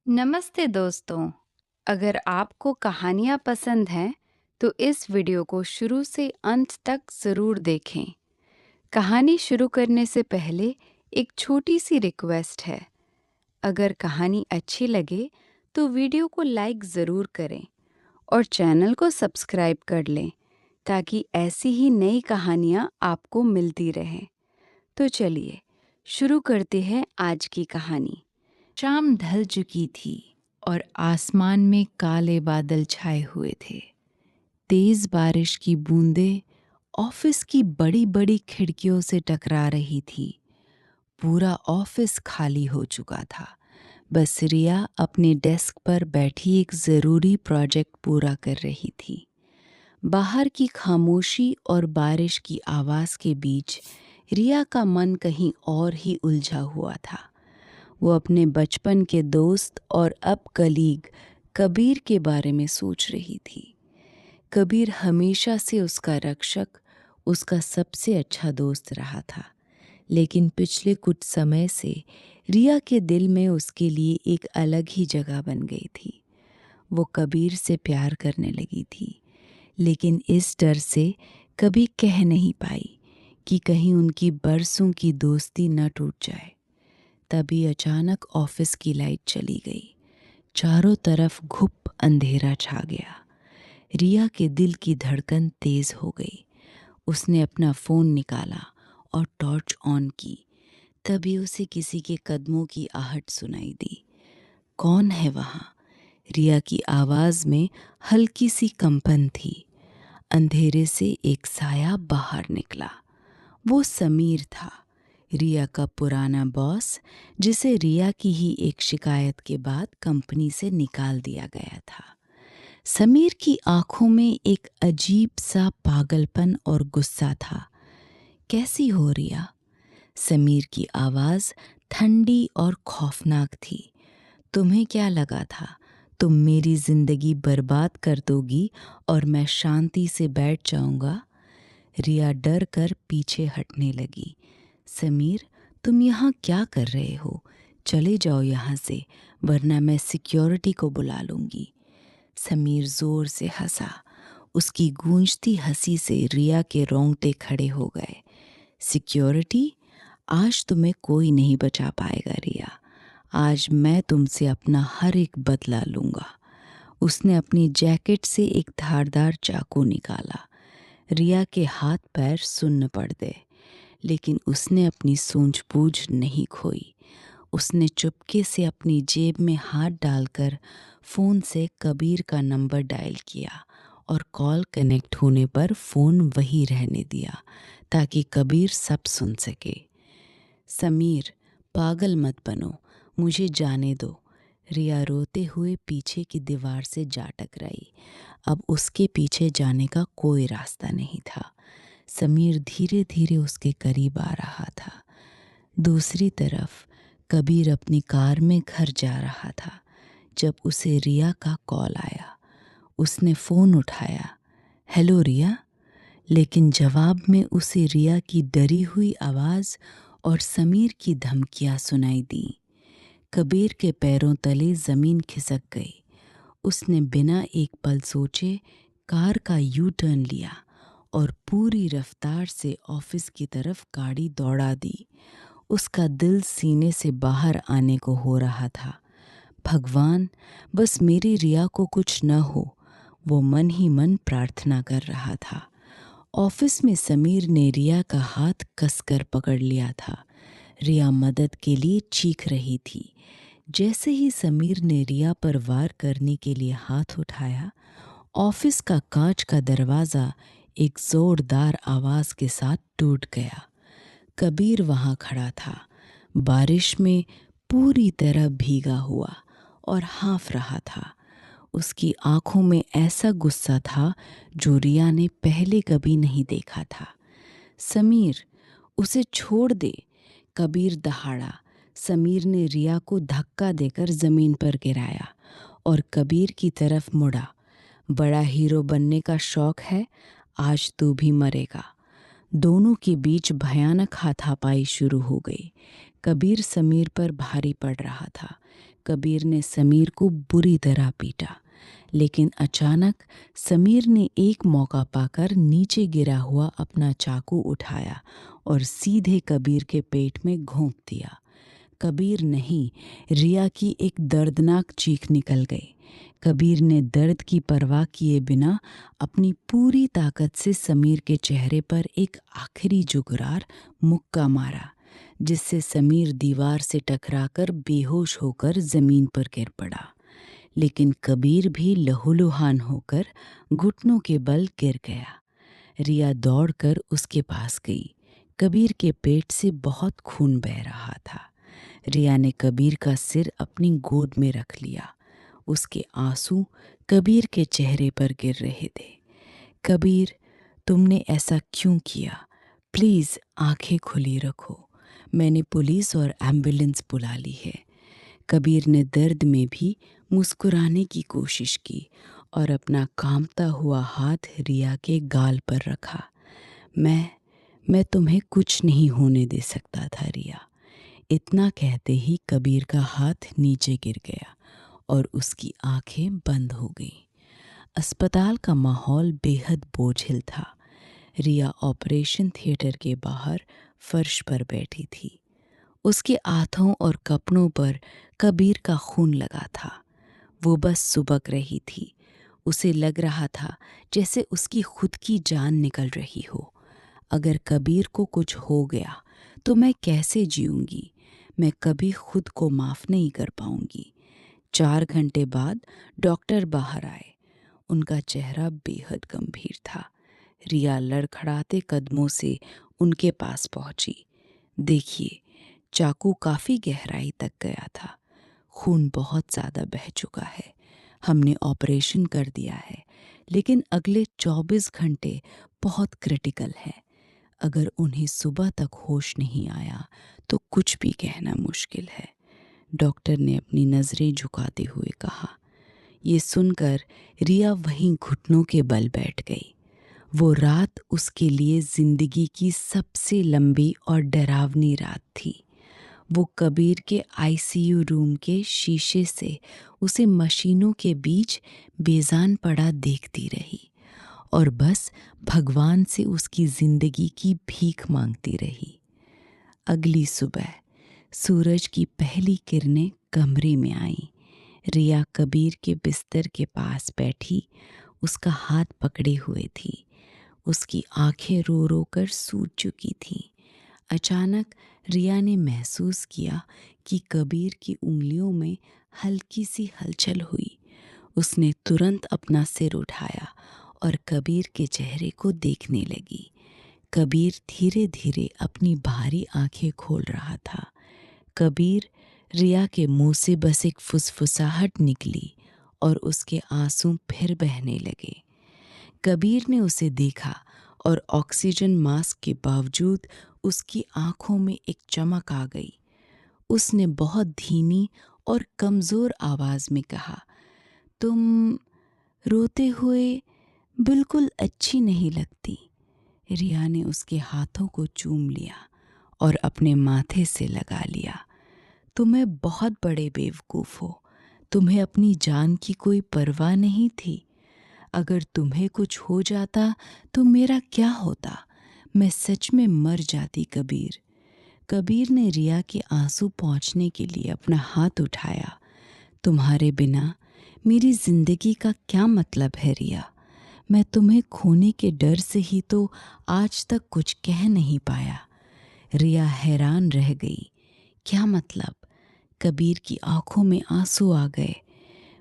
नमस्ते दोस्तों। अगर आपको कहानियाँ पसंद हैं तो इस वीडियो को शुरू से अंत तक ज़रूर देखें। कहानी शुरू करने से पहले एक छोटी सी रिक्वेस्ट है। अगर कहानी अच्छी लगे तो वीडियो को लाइक ज़रूर करें और चैनल को सब्सक्राइब कर लें ताकि ऐसी ही नई कहानियाँ आपको मिलती रहें। तो चलिए शुरू करते हैं आज की कहानी। शाम ढल चुकी थी और आसमान में काले बादल छाए हुए थे। तेज बारिश की बूंदें ऑफिस की बड़ी बड़ी खिड़कियों से टकरा रही थी। पूरा ऑफिस खाली हो चुका था। बस रिया अपने डेस्क पर बैठी एक ज़रूरी प्रोजेक्ट पूरा कर रही थी। बाहर की खामोशी और बारिश की आवाज़ के बीच रिया का मन कहीं और ही उलझा हुआ था। वो अपने बचपन के दोस्त और अब कलीग कबीर के बारे में सोच रही थी। कबीर हमेशा से उसका रक्षक, उसका सबसे अच्छा दोस्त रहा था, लेकिन पिछले कुछ समय से रिया के दिल में उसके लिए एक अलग ही जगह बन गई थी। वो कबीर से प्यार करने लगी थी, लेकिन इस डर से कभी कह नहीं पाई कि कहीं उनकी बरसों की दोस्ती न टूट जाए। तभी अचानक ऑफिस की लाइट चली गई। चारों तरफ घुप अंधेरा छा गया। रिया के दिल की धड़कन तेज हो गई। उसने अपना फोन निकाला और टॉर्च ऑन की। तभी उसे किसी के कदमों की आहट सुनाई दी। कौन है वहाँ? रिया की आवाज में हल्की सी कंपन थी। अंधेरे से एक साया बाहर निकला। वो समीर था, रिया का पुराना बॉस, जिसे रिया की ही एक शिकायत के बाद कंपनी से निकाल दिया गया था। समीर की आंखों में एक अजीब सा पागलपन और गुस्सा था। कैसी हो रिया? समीर की आवाज ठंडी और खौफनाक थी। तुम्हें क्या लगा था तुम मेरी जिंदगी बर्बाद कर दोगी और मैं शांति से बैठ जाऊंगा? रिया डर कर पीछे हटने लगी। समीर, तुम यहाँ क्या कर रहे हो? चले जाओ यहाँ से, वरना मैं सिक्योरिटी को बुला लूंगी। समीर जोर से हंसा। उसकी गूंजती हंसी से रिया के रोंगटे खड़े हो गए। सिक्योरिटी? आज तुम्हें कोई नहीं बचा पाएगा रिया। आज मैं तुमसे अपना हर एक बदला लूंगा। उसने अपनी जैकेट से एक धारदार चाकू निकाला। रिया के हाथ पैर सुन्न पड़ गए, लेकिन उसने अपनी सूझबूझ नहीं खोई। उसने चुपके से अपनी जेब में हाथ डालकर फ़ोन से कबीर का नंबर डायल किया और कॉल कनेक्ट होने पर फ़ोन वहीं रहने दिया ताकि कबीर सब सुन सके। समीर, पागल मत बनो, मुझे जाने दो। रिया रोते हुए पीछे की दीवार से जा टकराई। अब उसके पीछे जाने का कोई रास्ता नहीं था। समीर धीरे धीरे उसके करीब आ रहा था। दूसरी तरफ कबीर अपनी कार में घर जा रहा था जब उसे रिया का कॉल आया। उसने फ़ोन उठाया। हेलो रिया। लेकिन जवाब में उसे रिया की डरी हुई आवाज़ और समीर की धमकियाँ सुनाई दी। कबीर के पैरों तले ज़मीन खिसक गई। उसने बिना एक पल सोचे कार का यू टर्न लिया और पूरी रफ्तार से ऑफिस की तरफ गाड़ी दौड़ा दी। उसका दिल सीने से बाहर आने को हो रहा था। भगवान, बस मेरी रिया को कुछ न हो, वो मन ही मन प्रार्थना कर रहा था। ऑफिस में समीर ने रिया का हाथ कसकर पकड़ लिया था। रिया मदद के लिए चीख रही थी। जैसे ही समीर ने रिया पर वार करने के लिए हाथ उठाया, ऑफिस का कांच का दरवाज़ा एक जोरदार आवाज़ के साथ टूट गया। कबीर वहाँ खड़ा था, बारिश में पूरी तरह भीगा हुआ और हाँफ रहा था। उसकी आंखों में ऐसा गुस्सा था जो रिया ने पहले कभी नहीं देखा था। समीर, उसे छोड़ दे, कबीर दहाड़ा। समीर ने रिया को धक्का देकर ज़मीन पर गिराया और कबीर की तरफ मुड़ा। बड़ा हीरो बनने का शौक है? आज तू भी मरेगा। दोनों के बीच भयानक हाथापाई शुरू हो गई। कबीर समीर पर भारी पड़ रहा था। कबीर ने समीर को बुरी तरह पीटा, लेकिन अचानक समीर ने एक मौका पाकर नीचे गिरा हुआ अपना चाकू उठाया और सीधे कबीर के पेट में घोंप दिया। कबीर नहीं, रिया की एक दर्दनाक चीख निकल गई। कबीर ने दर्द की परवाह किए बिना अपनी पूरी ताकत से समीर के चेहरे पर एक आखिरी जुगरार मुक्का मारा, जिससे समीर दीवार से टकराकर बेहोश होकर जमीन पर गिर पड़ा। लेकिन कबीर भी लहूलुहान होकर घुटनों के बल गिर गया। रिया दौड़कर उसके पास गई। कबीर के पेट से बहुत खून बह रहा था। रिया ने कबीर का सिर अपनी गोद में रख लिया। उसके आंसू कबीर के चेहरे पर गिर रहे थे। कबीर, तुमने ऐसा क्यों किया? प्लीज़ आंखें खुली रखो। मैंने पुलिस और एम्बुलेंस बुला ली है। कबीर ने दर्द में भी मुस्कुराने की कोशिश की और अपना कांपता हुआ हाथ रिया के गाल पर रखा। मैं तुम्हें कुछ नहीं होने दे सकता था रिया। इतना कहते ही कबीर का हाथ नीचे गिर गया और उसकी आंखें बंद हो गईं। अस्पताल का माहौल बेहद बोझिल था। रिया ऑपरेशन थिएटर के बाहर फर्श पर बैठी थी। उसके हाथों और कपड़ों पर कबीर का खून लगा था। वो बस सुबक रही थी। उसे लग रहा था जैसे उसकी खुद की जान निकल रही हो। अगर कबीर को कुछ हो गया तो मैं कैसे जीऊंगी? मैं कभी खुद को माफ़ नहीं कर पाऊंगी। 4 घंटे बाद डॉक्टर बाहर आए। उनका चेहरा बेहद गंभीर था। रिया लड़खड़ाते कदमों से उनके पास पहुंची। देखिए, चाकू काफ़ी गहराई तक गया था। खून बहुत ज़्यादा बह चुका है। हमने ऑपरेशन कर दिया है, लेकिन अगले 24 घंटे बहुत क्रिटिकल है। अगर उन्हें सुबह तक होश नहीं आया तो कुछ भी कहना मुश्किल है, डॉक्टर ने अपनी नज़रें झुकाते हुए कहा। ये सुनकर रिया वहीं घुटनों के बल बैठ गई। वो रात उसके लिए ज़िंदगी की सबसे लंबी और डरावनी रात थी। वो कबीर के आईसीयू रूम के शीशे से उसे मशीनों के बीच बेजान पड़ा देखती रही और बस भगवान से उसकी ज़िंदगी की भीख मांगती रही। अगली सुबह सूरज की पहली किरणें कमरे में आईं। रिया कबीर के बिस्तर के पास बैठी उसका हाथ पकड़े हुए थी। उसकी आंखें रो रो कर सूज चुकी थीं। अचानक रिया ने महसूस किया कि कबीर की उंगलियों में हल्की सी हलचल हुई। उसने तुरंत अपना सिर उठाया और कबीर के चेहरे को देखने लगी। कबीर धीरे धीरे अपनी भारी आंखें खोल रहा था। कबीर, रिया के मुंह से बस एक फुसफुसाहट निकली और उसके आंसू फिर बहने लगे। कबीर ने उसे देखा और ऑक्सीजन मास्क के बावजूद उसकी आंखों में एक चमक आ गई। उसने बहुत धीमी और कमज़ोर आवाज़ में कहा, तुम रोते हुए बिल्कुल अच्छी नहीं लगती। रिया ने उसके हाथों को चूम लिया और अपने माथे से लगा लिया। तुम्हें बहुत बड़े बेवकूफ़ हो। तुम्हें अपनी जान की कोई परवाह नहीं थी। अगर तुम्हें कुछ हो जाता तो मेरा क्या होता? मैं सच में मर जाती कबीर। कबीर ने रिया के आंसू पोंछने के लिए अपना हाथ उठाया। तुम्हारे बिना मेरी जिंदगी का क्या मतलब है रिया? मैं तुम्हें खोने के डर से ही तो आज तक कुछ कह नहीं पाया। रिया हैरान रह गई। क्या मतलब? कबीर की आंखों में आंसू आ गए।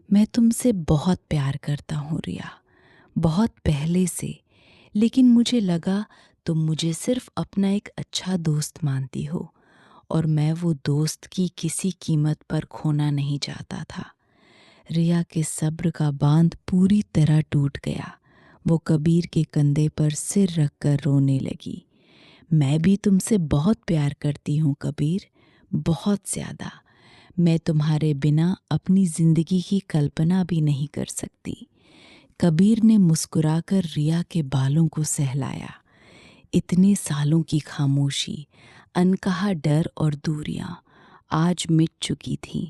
मैं तुमसे बहुत प्यार करता हूँ रिया, बहुत पहले से, लेकिन मुझे लगा तुम मुझे सिर्फ अपना एक अच्छा दोस्त मानती हो और मैं वो दोस्त की किसी कीमत पर खोना नहीं चाहता था। रिया के सब्र का बांध पूरी तरह टूट गया। वो कबीर के कंधे पर सिर रखकर रोने लगी। मैं भी तुमसे बहुत प्यार करती हूँ कबीर, बहुत ज़्यादा। मैं तुम्हारे बिना अपनी ज़िंदगी की कल्पना भी नहीं कर सकती। कबीर ने मुस्कुराकर रिया के बालों को सहलाया। इतने सालों की खामोशी, अनकहा डर और दूरियां आज मिट चुकी थीं।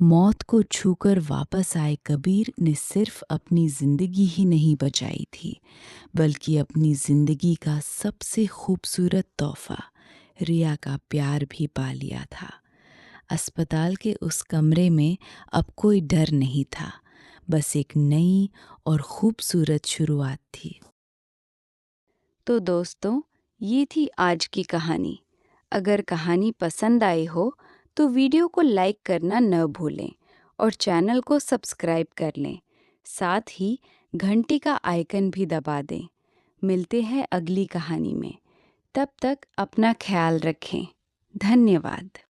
मौत को छूकर वापस आए कबीर ने सिर्फ अपनी जिंदगी ही नहीं बचाई थी, बल्कि अपनी जिंदगी का सबसे खूबसूरत तोहफा, रिया का प्यार भी पा लिया था। अस्पताल के उस कमरे में अब कोई डर नहीं था, बस एक नई और खूबसूरत शुरुआत थी। तो दोस्तों, ये थी आज की कहानी। अगर कहानी पसंद आई हो तो वीडियो को लाइक करना न भूलें और चैनल को सब्सक्राइब कर लें। साथ ही घंटी का आइकन भी दबा दें। मिलते हैं अगली कहानी में। तब तक अपना ख्याल रखें। धन्यवाद।